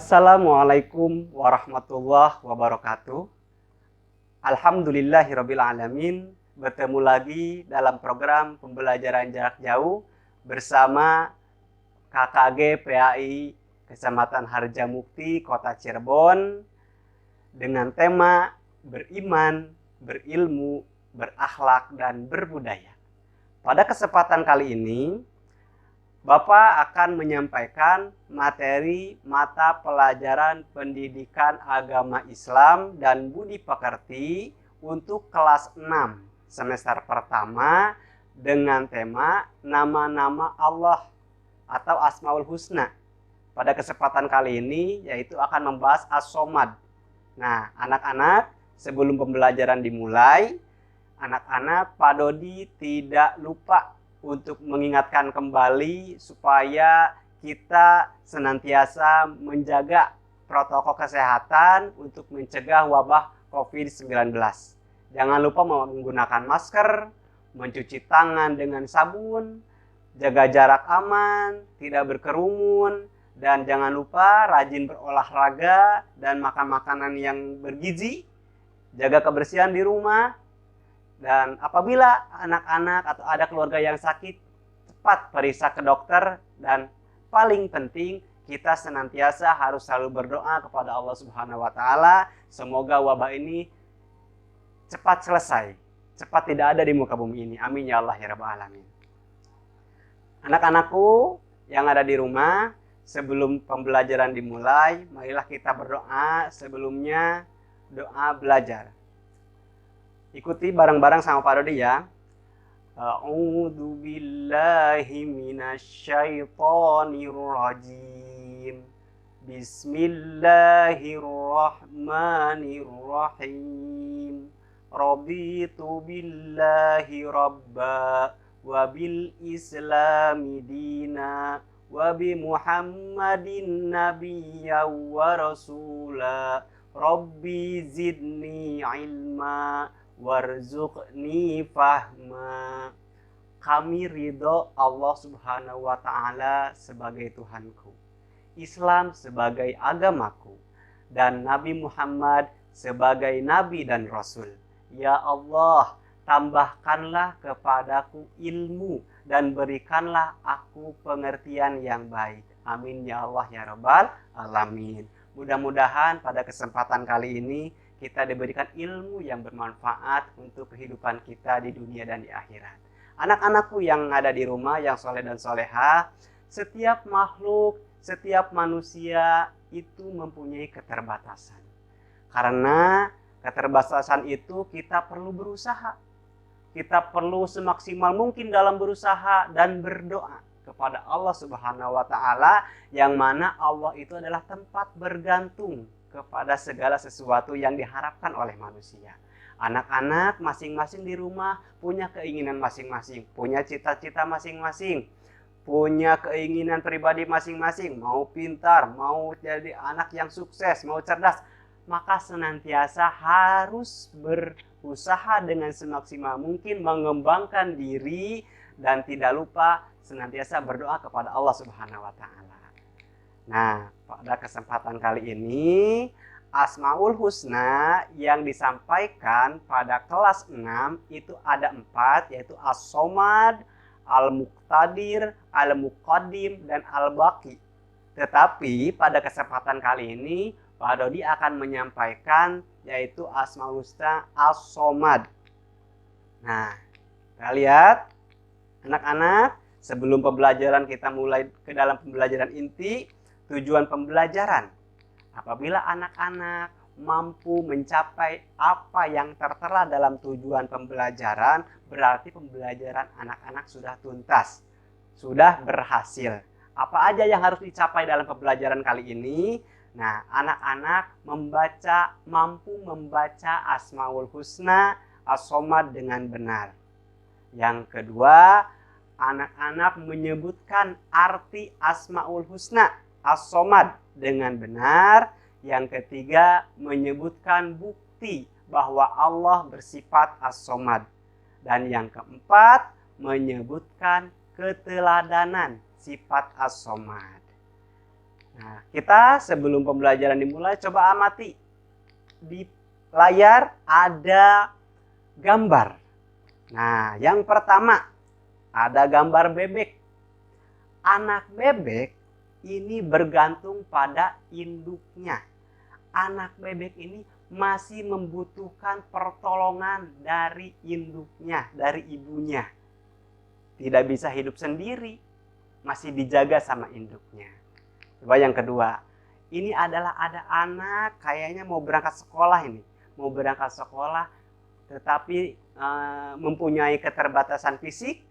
Assalamualaikum warahmatullahi wabarakatuh. Alhamdulillahirabbil alamin. Bertemu lagi dalam program pembelajaran jarak jauh bersama KKG PAI Kecamatan Harjamukti, Kota Cirebon, dengan tema beriman, berilmu, berakhlak, dan berbudaya. Pada kesempatan kali ini, Bapak akan menyampaikan materi mata pelajaran pendidikan agama Islam dan budi pekerti untuk kelas 6 semester pertama dengan tema nama-nama Allah atau Asmaul Husna. Pada kesempatan kali ini yaitu akan membahas As-Somad. Nah, anak-anak, sebelum pembelajaran dimulai, anak-anak Pak Dodi tidak lupa untuk mengingatkan kembali supaya kita senantiasa menjaga protokol kesehatan untuk mencegah wabah COVID-19. Jangan lupa menggunakan masker, mencuci tangan dengan sabun, jaga jarak aman, tidak berkerumun, dan jangan lupa rajin berolahraga dan makan makanan yang bergizi, jaga kebersihan di rumah. Dan apabila anak-anak atau ada keluarga yang sakit, cepat periksa ke dokter. Dan paling penting, kita senantiasa harus selalu berdoa kepada Allah Subhanahu wa Ta'ala. Semoga wabah ini cepat selesai, cepat tidak ada di muka bumi ini. Amin ya Allah ya Rabbal alamin. Anak-anakku yang ada di rumah, sebelum pembelajaran dimulai, marilah kita berdoa. Sebelumnya, doa belajar. Ikuti bareng-bareng sama Pak Dodi ya. A'udzu billahi minasyaitonir rajim. Bismillahirrahmanirrahim. Raditu billahi rabba wa bil islami dina wa bi Muhammadin nabiyya wa rasula. Rabbi zidni ilma warzuqni fahma. Kami ridho Allah Subhanahu wa Ta'ala sebagai Tuhanku, Islam sebagai agamaku, dan Nabi Muhammad sebagai Nabi dan Rasul. Ya Allah, tambahkanlah kepadaku ilmu dan berikanlah aku pengertian yang baik. Amin ya Allah ya Rabbal alamin. Mudah-mudahan pada kesempatan kali ini kita diberikan ilmu yang bermanfaat untuk kehidupan kita di dunia dan di akhirat. Anak-anakku yang ada di rumah, yang soleh dan soleha, setiap makhluk, setiap manusia itu mempunyai keterbatasan. Karena keterbatasan itu kita perlu berusaha. Kita perlu semaksimal mungkin dalam berusaha dan berdoa kepada Allah Subhanahu wa Ta'ala, yang mana Allah itu adalah tempat bergantung kepada segala sesuatu yang diharapkan oleh manusia. Anak-anak masing-masing di rumah punya keinginan masing-masing, punya cita-cita masing-masing, punya keinginan pribadi masing-masing, mau pintar, mau jadi anak yang sukses, mau cerdas. Maka senantiasa harus berusaha dengan semaksimal mungkin mengembangkan diri, dan tidak lupa senantiasa berdoa kepada Allah Subhanahu wa Ta'ala. Nah, pada kesempatan kali ini, Asmaul Husna yang disampaikan pada kelas 6 itu ada 4, yaitu As-Somad, Al-Muqtadir, Al-Muqaddim, dan Al-Baqi. Tetapi pada kesempatan kali ini, Pak Dodi akan menyampaikan yaitu Asmaul Husna As-Somad. Nah, kita lihat anak-anak, sebelum pembelajaran kita mulai ke dalam pembelajaran inti, tujuan pembelajaran. Apabila anak-anak mampu mencapai apa yang tertera dalam tujuan pembelajaran, berarti pembelajaran anak-anak sudah tuntas, sudah berhasil. Apa aja yang harus dicapai dalam pembelajaran kali ini? Nah, anak-anak mampu membaca Asmaul Husna As-Somad dengan benar. Yang kedua, anak-anak menyebutkan arti Asmaul Husna As-Somad dengan benar. Yang ketiga, menyebutkan bukti bahwa Allah bersifat As-Somad. Dan yang keempat, menyebutkan keteladanan sifat As-Somad. Nah, kita sebelum pembelajaran dimulai, coba amati. Di layar ada gambar. Nah, yang pertama ada gambar bebek. Anak bebek ini bergantung pada induknya. Anak bebek ini masih membutuhkan pertolongan dari induknya, dari ibunya. Tidak bisa hidup sendiri, masih dijaga sama induknya. Coba yang kedua, ini adalah ada anak kayaknya mau berangkat sekolah ini. Mau berangkat sekolah tetapi mempunyai keterbatasan fisik,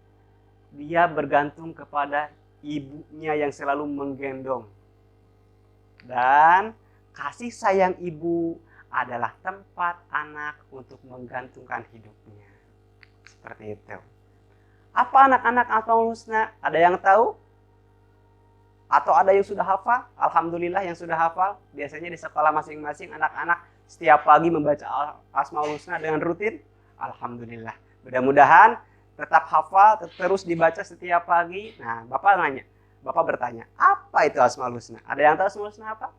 dia bergantung kepada ibunya yang selalu menggendong. Dan kasih sayang ibu adalah tempat anak untuk menggantungkan hidupnya. Seperti itu. Apa anak-anak Asmaul Husna? Ada yang tahu? Atau ada yang sudah hafal? Alhamdulillah yang sudah hafal. Biasanya di sekolah masing-masing anak-anak setiap pagi membaca Asmaul Husna dengan rutin. Alhamdulillah. Mudah-mudahan tetap hafal, terus dibaca setiap pagi. Nah, Bapak bertanya, apa itu Asmaul Husna? Ada yang tahu Asmaul Husna apa?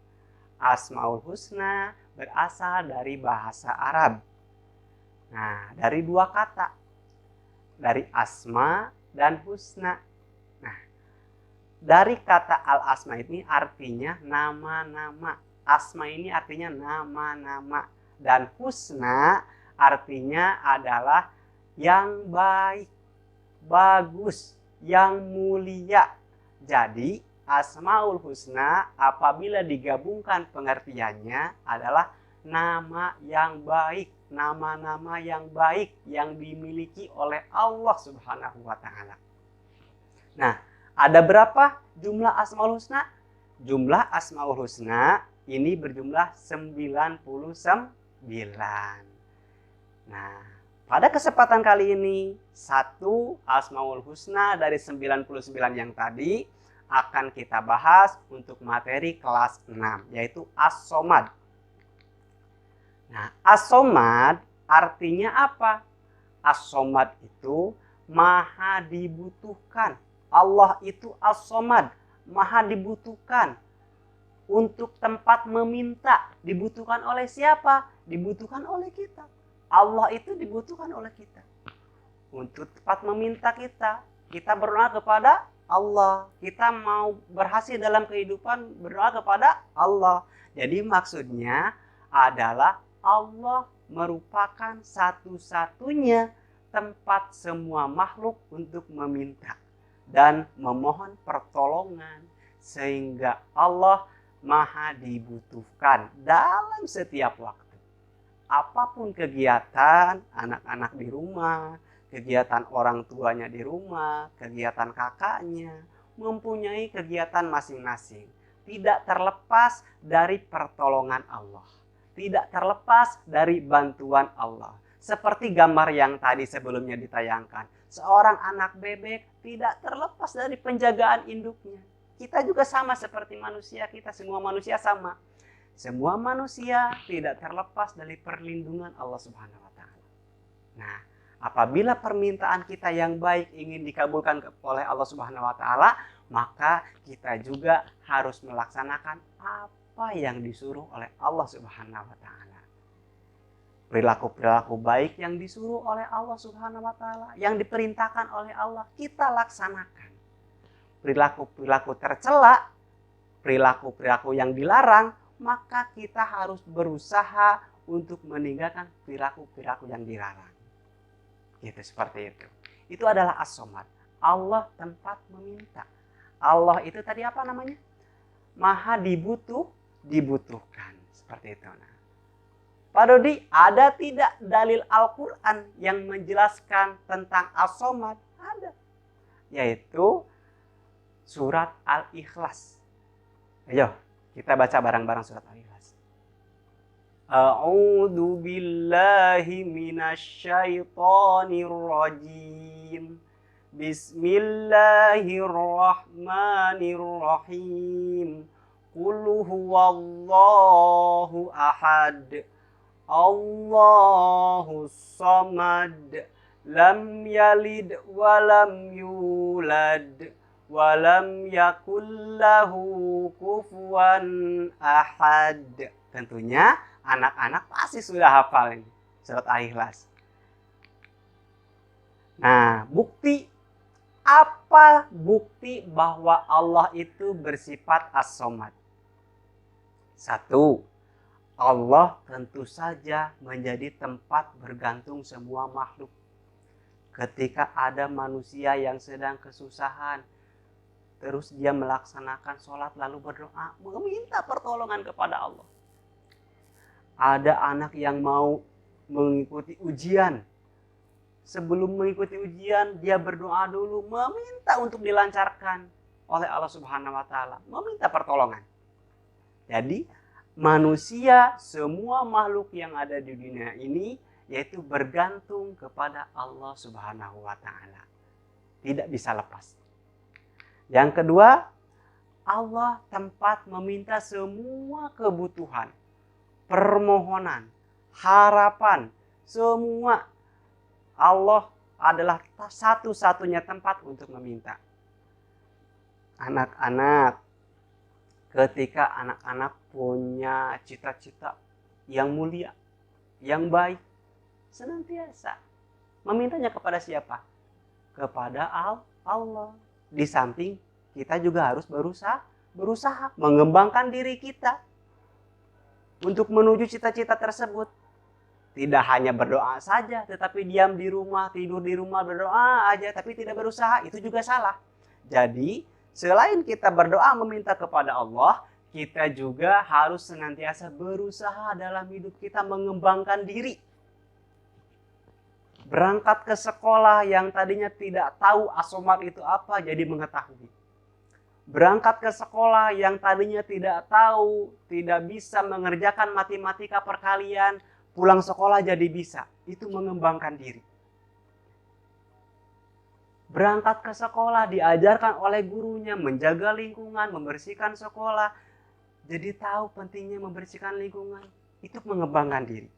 Asmaul Husna berasal dari bahasa Arab. Nah, dari dua kata. Dari asma dan husna. Nah, dari kata al-asma ini artinya nama-nama. Asma ini artinya nama-nama. Dan husna artinya adalah yang baik, bagus, yang mulia. Jadi, Asmaul Husna apabila digabungkan pengertiannya adalah nama yang baik, nama-nama yang baik yang dimiliki oleh Allah Subhanahu wa taala. Nah, ada berapa jumlah Asmaul Husna? Jumlah Asmaul Husna ini berjumlah 99. Nah, pada kesempatan kali ini, satu Asmaul Husna dari 99 yang tadi akan kita bahas untuk materi kelas 6, yaitu As-Somad. Nah, As-Somad artinya apa? As-Somad itu maha dibutuhkan. Allah itu As-Somad, maha dibutuhkan. Untuk tempat meminta, dibutuhkan oleh siapa? Dibutuhkan oleh kita. Allah itu dibutuhkan oleh kita. Untuk tempat meminta kita berdoa kepada Allah. Kita mau berhasil dalam kehidupan, berdoa kepada Allah. Jadi maksudnya adalah Allah merupakan satu-satunya tempat semua makhluk untuk meminta dan memohon pertolongan, sehingga Allah maha dibutuhkan dalam setiap waktu. Apapun kegiatan anak-anak di rumah, kegiatan orang tuanya di rumah, kegiatan kakaknya, mempunyai kegiatan masing-masing. Tidak terlepas dari pertolongan Allah. Tidak terlepas dari bantuan Allah. Seperti gambar yang tadi sebelumnya ditayangkan. Seorang anak bebek tidak terlepas dari penjagaan induknya. Kita juga sama seperti manusia, kita semua manusia sama. Semua manusia tidak terlepas dari perlindungan Allah Subhanahu wa taala. Nah, apabila permintaan kita yang baik ingin dikabulkan oleh Allah Subhanahu wa taala, maka kita juga harus melaksanakan apa yang disuruh oleh Allah Subhanahu wa taala. Perilaku-perilaku baik yang disuruh oleh Allah Subhanahu wa taala, yang diperintahkan oleh Allah, kita laksanakan. Perilaku-perilaku tercela, perilaku-perilaku yang dilarang, maka kita harus berusaha untuk meninggalkan perilaku-perilaku yang dilarang. Gitu, seperti itu. Itu adalah As-Somad. Allah tempat meminta. Allah itu tadi apa namanya? Maha dibutuhkan. Seperti itu. Nah, Pak Dodi, ada tidak dalil Al-Quran yang menjelaskan tentang As-Somad? Ada. Yaitu surat Al-Ikhlas. Ayo, kita baca bareng-bareng surat Al-Ikhlas. A'udzu billahi minasyaitonir rajim. Bismillahirrahmanirrahim. Qul huwallahu ahad. Allahus samad. Lam yalid wa lam yulad. walam yakul lahu kufuwan ahad. Tentunya anak-anak pasti sudah hafal ini surat Al-Ikhlas. Nah, apa bukti bahwa Allah itu bersifat as-somad? Satu, Allah tentu saja menjadi tempat bergantung semua makhluk. Ketika ada manusia yang sedang kesusahan, terus dia melaksanakan sholat lalu berdoa, meminta pertolongan kepada Allah. Ada anak yang mau mengikuti ujian. Sebelum mengikuti ujian, dia berdoa dulu, meminta untuk dilancarkan oleh Allah Subhanahu wa Ta'ala, meminta pertolongan. Jadi, manusia, semua makhluk yang ada di dunia ini, yaitu bergantung kepada Allah Subhanahu wa Ta'ala. Tidak bisa lepas. Yang kedua, Allah tempat meminta semua kebutuhan, permohonan, harapan, semua. Allah adalah satu-satunya tempat untuk meminta. Anak-anak, ketika anak-anak punya cita-cita yang mulia, yang baik, senantiasa memintanya kepada siapa? Kepada Allah. Di samping kita juga harus berusaha mengembangkan diri kita untuk menuju cita-cita tersebut. Tidak hanya berdoa saja, tetapi diam di rumah, tidur di rumah, berdoa aja, tapi tidak berusaha, itu juga salah. Jadi, selain kita berdoa meminta kepada Allah, kita juga harus senantiasa berusaha dalam hidup kita mengembangkan diri. Berangkat ke sekolah yang tadinya tidak tahu as-somad itu apa, jadi mengetahui. Berangkat ke sekolah yang tadinya tidak tahu, tidak bisa mengerjakan matematika perkalian, pulang sekolah jadi bisa. Itu mengembangkan diri. Berangkat ke sekolah diajarkan oleh gurunya menjaga lingkungan, membersihkan sekolah. Jadi tahu pentingnya membersihkan lingkungan. Itu mengembangkan diri.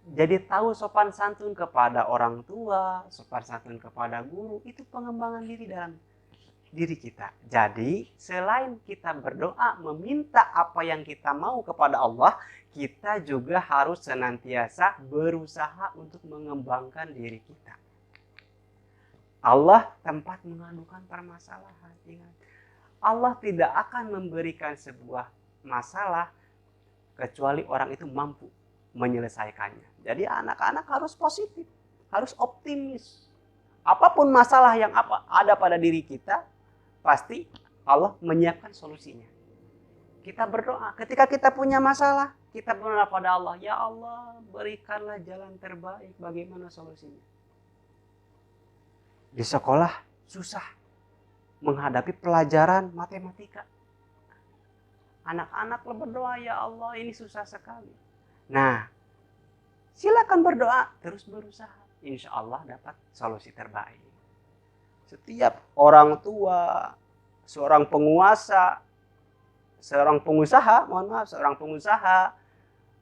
Jadi tahu sopan santun kepada orang tua, sopan santun kepada guru, itu pengembangan diri dalam diri kita. Jadi selain kita berdoa meminta apa yang kita mau kepada Allah, kita juga harus senantiasa berusaha untuk mengembangkan diri kita. Allah tempat mengadukan permasalahan. Ingat, Allah tidak akan memberikan sebuah masalah kecuali orang itu mampu menyelesaikannya. Jadi anak-anak harus positif, harus optimis. Apapun masalah yang ada pada diri kita, pasti Allah menyiapkan solusinya. Kita berdoa, ketika kita punya masalah, kita berdoa pada Allah, ya Allah, berikanlah jalan terbaik, bagaimana solusinya. Di sekolah susah menghadapi pelajaran matematika. Anak-anak berdoa, ya Allah, ini susah sekali. Nah, silakan berdoa, terus berusaha. Insya Allah dapat solusi terbaik. Setiap orang tua, seorang penguasa, seorang pengusaha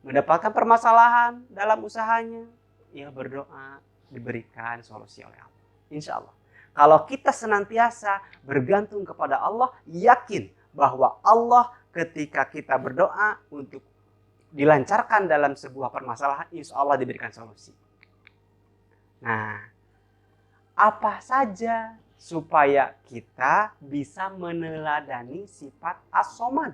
mendapatkan permasalahan dalam usahanya, ia berdoa, diberikan solusi oleh Allah. Insya Allah. Kalau kita senantiasa bergantung kepada Allah, yakin bahwa Allah ketika kita berdoa untuk dilancarkan dalam sebuah permasalahan, insya Allah diberikan solusi. Nah, apa saja supaya kita bisa meneladani sifat as-somad?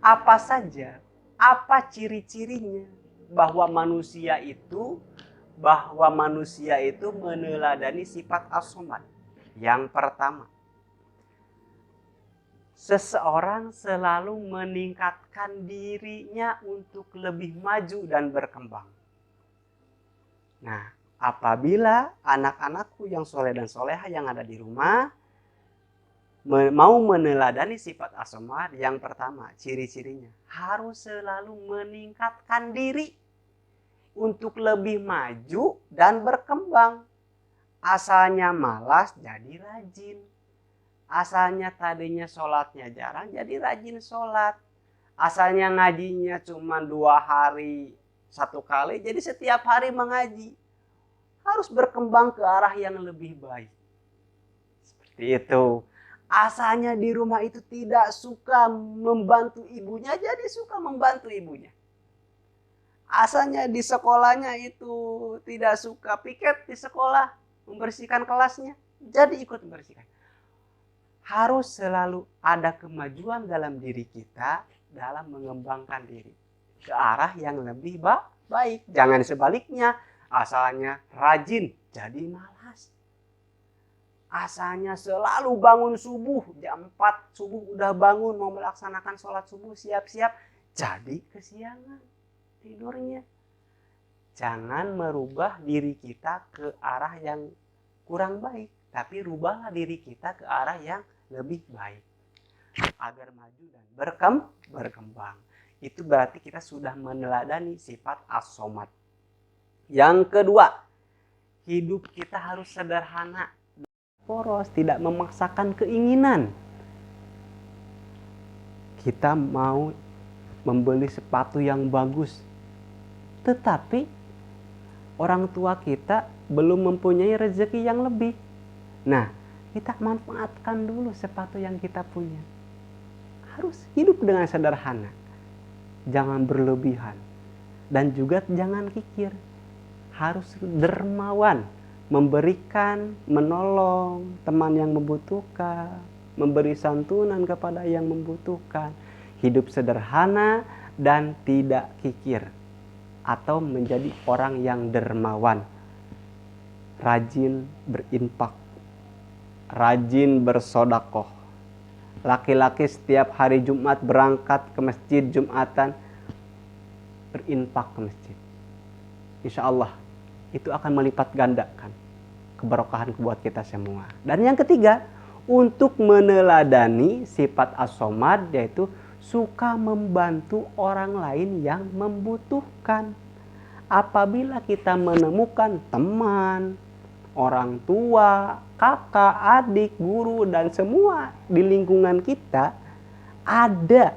Apa saja? Apa ciri-cirinya bahwa manusia itu meneladani sifat as-somad? Yang pertama, seseorang selalu meningkatkan dirinya untuk lebih maju dan berkembang. Nah, apabila anak-anakku yang soleh dan soleha yang ada di rumah mau meneladani sifat as-somad, yang pertama ciri-cirinya harus selalu meningkatkan diri untuk lebih maju dan berkembang. Asalnya malas jadi rajin. Asalnya tadinya sholatnya jarang, jadi rajin sholat. Asalnya ngajinya cuma 2 hari 1 kali, jadi setiap hari mengaji. harus berkembang ke arah yang lebih baik. Seperti itu. Asalnya di rumah itu tidak suka membantu ibunya, jadi suka membantu ibunya. Asalnya di sekolahnya itu tidak suka piket di sekolah, membersihkan kelasnya, jadi ikut membersihkan. Harus selalu ada kemajuan dalam diri kita dalam mengembangkan diri ke arah yang lebih baik. Jangan sebaliknya, asalnya rajin jadi malas. Asalnya selalu bangun subuh, jam 4 subuh udah bangun mau melaksanakan sholat subuh, siap-siap, jadi kesiangan tidurnya. Jangan merubah diri kita ke arah yang kurang baik, tapi rubahlah diri kita ke arah yang lebih baik agar maju dan berkembang. Itu berarti kita sudah meneladani sifat as-somad. Yang kedua, hidup kita harus sederhana, poros, tidak memaksakan keinginan. Kita mau membeli sepatu yang bagus, tetapi orang tua kita belum mempunyai rezeki yang lebih. Nah, kita manfaatkan dulu sepatu yang kita punya. Harus hidup dengan sederhana, jangan berlebihan, dan juga jangan kikir. Harus dermawan, memberikan, menolong teman yang membutuhkan, memberi santunan kepada yang membutuhkan. Hidup sederhana dan tidak kikir, atau menjadi orang yang dermawan. Rajin berinfak, rajin bersodakoh. Laki-laki setiap hari Jumat berangkat ke masjid Jumatan, berinfak ke masjid. Insya Allah itu akan melipat gandakan keberkahan buat kita semua. Dan yang ketiga, untuk meneladani sifat as-somad, yaitu suka membantu orang lain yang membutuhkan. Apabila kita menemukan teman, orang tua, kakak, adik, guru, dan semua di lingkungan kita ada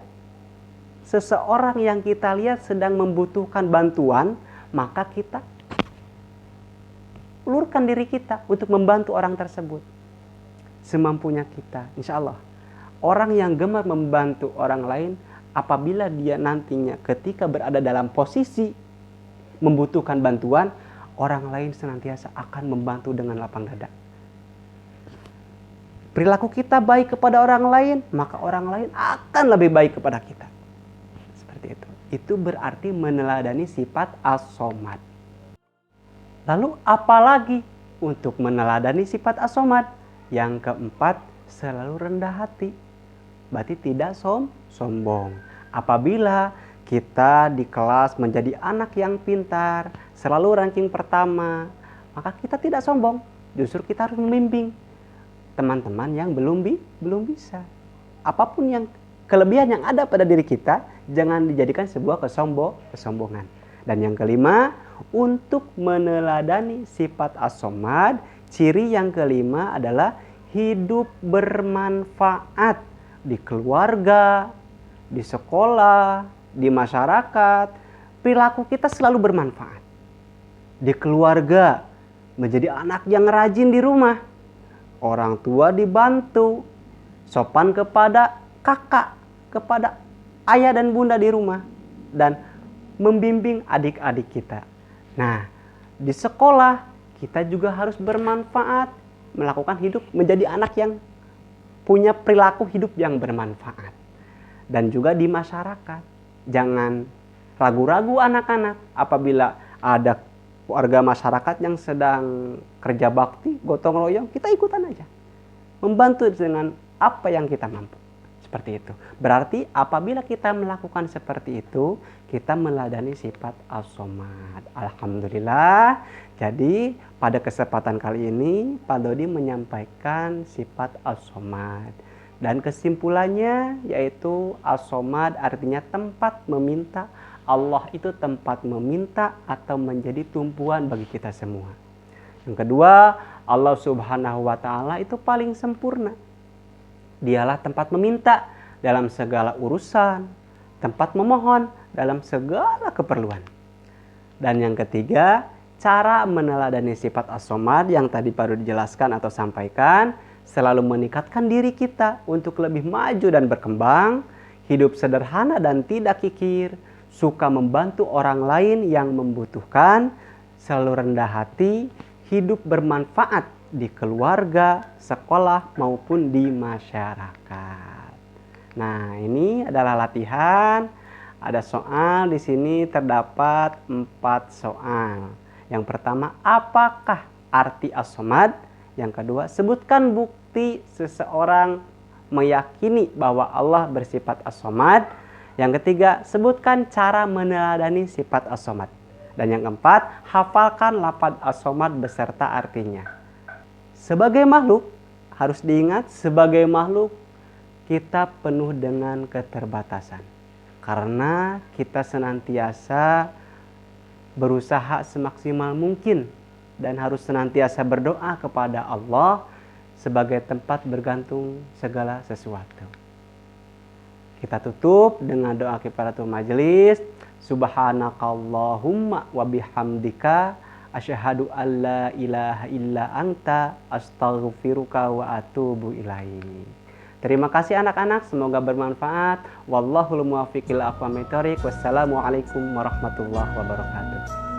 seseorang yang kita lihat sedang membutuhkan bantuan, maka kita ulurkan diri kita untuk membantu orang tersebut semampunya kita. Insya Allah, orang yang gemar membantu orang lain, apabila dia nantinya ketika berada dalam posisi membutuhkan bantuan, orang lain senantiasa akan membantu dengan lapang dada. Perilaku kita baik kepada orang lain, maka orang lain akan lebih baik kepada kita. Seperti itu. Itu berarti meneladani sifat as-somad. Lalu apalagi untuk meneladani sifat as-somad? Yang keempat, selalu rendah hati. Berarti tidak sombong. Apabila kita di kelas menjadi anak yang pintar, selalu ranking pertama, maka kita tidak sombong. Justru kita harus membimbing teman-teman yang belum bisa. Apapun yang kelebihan yang ada pada diri kita, jangan dijadikan sebuah kesombongan. Dan yang kelima, untuk meneladani sifat as-somad, ciri yang kelima adalah hidup bermanfaat di keluarga, di sekolah, di masyarakat. Perilaku kita selalu bermanfaat. Di keluarga, menjadi anak yang rajin di rumah. Orang tua dibantu, sopan kepada kakak, kepada ayah dan bunda di rumah, dan membimbing adik-adik kita. Nah, di sekolah kita juga harus bermanfaat, melakukan hidup menjadi anak yang punya perilaku hidup yang bermanfaat. Dan juga di masyarakat, jangan ragu-ragu anak-anak apabila ada warga masyarakat yang sedang kerja bakti, gotong royong, kita ikutan aja. Membantu dengan apa yang kita mampu. Seperti itu. Berarti apabila kita melakukan seperti itu, kita meladani sifat as-somad. Alhamdulillah. Jadi pada kesempatan kali ini, Pak Dodi menyampaikan sifat as-somad. Dan kesimpulannya yaitu as-somad artinya tempat meminta. Allah itu tempat meminta atau menjadi tumpuan bagi kita semua. Yang kedua, Allah Subhanahu wa Ta'ala itu paling sempurna. Dialah tempat meminta dalam segala urusan, tempat memohon dalam segala keperluan. Dan yang ketiga, cara meneladani sifat as-somad yang tadi baru dijelaskan atau sampaikan, selalu meningkatkan diri kita untuk lebih maju dan berkembang, hidup sederhana dan tidak kikir, suka membantu orang lain yang membutuhkan, selalu rendah hati, hidup bermanfaat di keluarga, sekolah, maupun di masyarakat. Nah, ini adalah latihan. Ada soal di sini, terdapat 4 soal. Yang pertama, apakah arti as-somad? Yang kedua, sebutkan bukti seseorang meyakini bahwa Allah bersifat as-somad. Yang ketiga, sebutkan cara meneladani sifat as-somad. Dan yang keempat, hafalkan lafaz as-somad beserta artinya. Sebagai makhluk, harus diingat, sebagai makhluk kita penuh dengan keterbatasan. Karena kita senantiasa berusaha semaksimal mungkin dan harus senantiasa berdoa kepada Allah sebagai tempat bergantung segala sesuatu. Kita tutup dengan doa kifaratul majelis. Subhanakallahumma wa bihamdika asyhadu alla ilaha illa anta astaghfiruka wa atubu ilaik. Terima kasih anak-anak, semoga bermanfaat. Wallahul muwaffiq ila aqwamit thoriq. Wassalamualaikum warahmatullahi wabarakatuh.